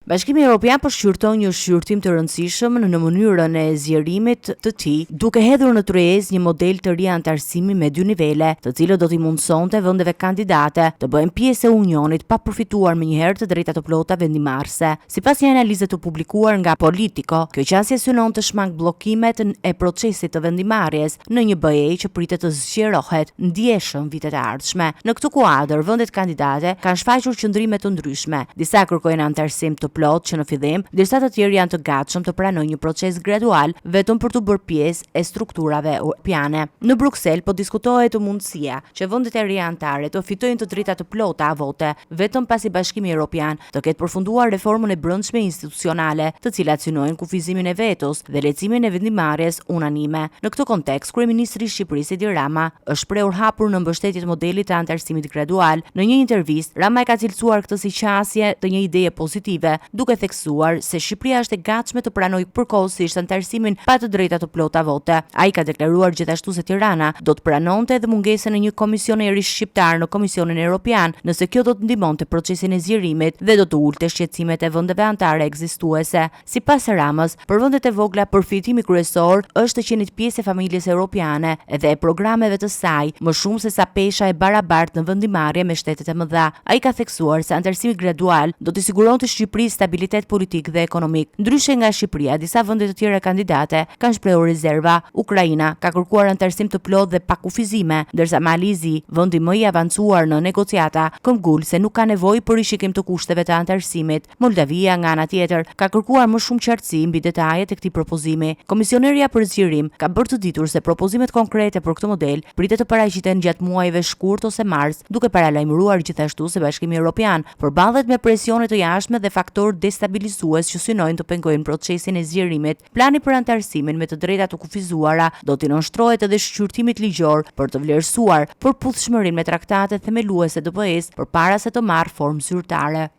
Bashkimi Evropian po shqyrton një shqyrtim të rëndësishëm në mënyrën e zgjerimit të tij, duke hedhur në tryezë një model të ri antarësimi me 2 nivele, të cilët do t'i mundsonte vendeve kandidate të bëhen pjesë e unionit pa përfituar menjëherë të drejta të plota vendimarrëse. Sipas një analize të publikuar nga Politico, kjo qasje synon të shmang bllokimet e procesit të vendimarrjes në një BE që pritet të zgjerohet ndjeshëm vitet e ardhshme. Në këtë kuadër, vendet kandidate kanë shfaqur qëndrime të ndryshme. Disa kërkojnë antarësim të plot që në fillim, ndërsa të tjerë janë të gatshëm të pranojnë një proces gradual vetëm për të bërë pjesë e strukturave europiane. Në Bruksel po diskutohet mundësia që vendet e reja anëtare të fitojnë të drejta të plota vote vetëm pasi Bashkimi Evropian të ketë përfunduar reformën e brendshme institucionale, të cilat synojnë kufizimin e vetos dhe lehtësimin e vendimarrjes unanime. Në këtë kontekst, kryeministri i Shqipërisë Edi Rama është shprehur hapur në mbështetje të modelit të antarësimit gradual. Në një intervistë, Rama e ka cilësuar këtë si qasje të një ideje pozitive, duke theksuar se Shqipëria është e gatshme të pranojë përkohësisht antarësimin pa të drejta të plota vote. Ai ka deklaruar gjithashtu se Tirana do të pranonte edhe mungesën e një komisioneri shqiptar në Komisionin Evropian, nëse kjo do të ndihmonte procesin e zgjerimit dhe do të ulte shqetësimet e vendeve anëtare ekzistuese. Sipas Ramës, për vendet e vogla përfitimi kryesor është të qenit pjesë e familjes europiane dhe e programeve të saj, më shumë se sa pesha e barabartë në vendimarrje me shtetet e mëdha. Ai ka theksuar se antarësimi gradual do të siguronte Shqipërisë stabilitet politik dhe ekonomik. Ndryshe nga Shqipëria, disa vende të tjera kandidate kanë shprehur rezerva. Ukraina ka kërkuar antarësim të plot dhe pa kufizime, ndërsa Malizi, vendi më i avancuar në negociata, këmbgul se nuk ka nevojë për rishikim të kushteve të antarësimit. Moldavia, nga ana tjetër, ka kërkuar më shumë qartësi mbi detajet e këtij propozimi. Komisionerja për zgjerim ka bërë të ditur se propozimet konkrete për këtë model pritet të paraqiten gjatë muajve shkurt ose mars, duke paralajmëruar gjithashtu se Bashkimi Evropian përballet me presione të jashtme dhe faktorë destabilizues që synojnë të pengojnë procesin e zgjerimit. Plani për antarësimin me të drejta të kufizuara do t'i nënshtrohet edhe shqyrtimit ligjor për të vlerësuar përputhshmërinë me traktatet themeluese të BE-s përpara se të marrë formë zyrtare.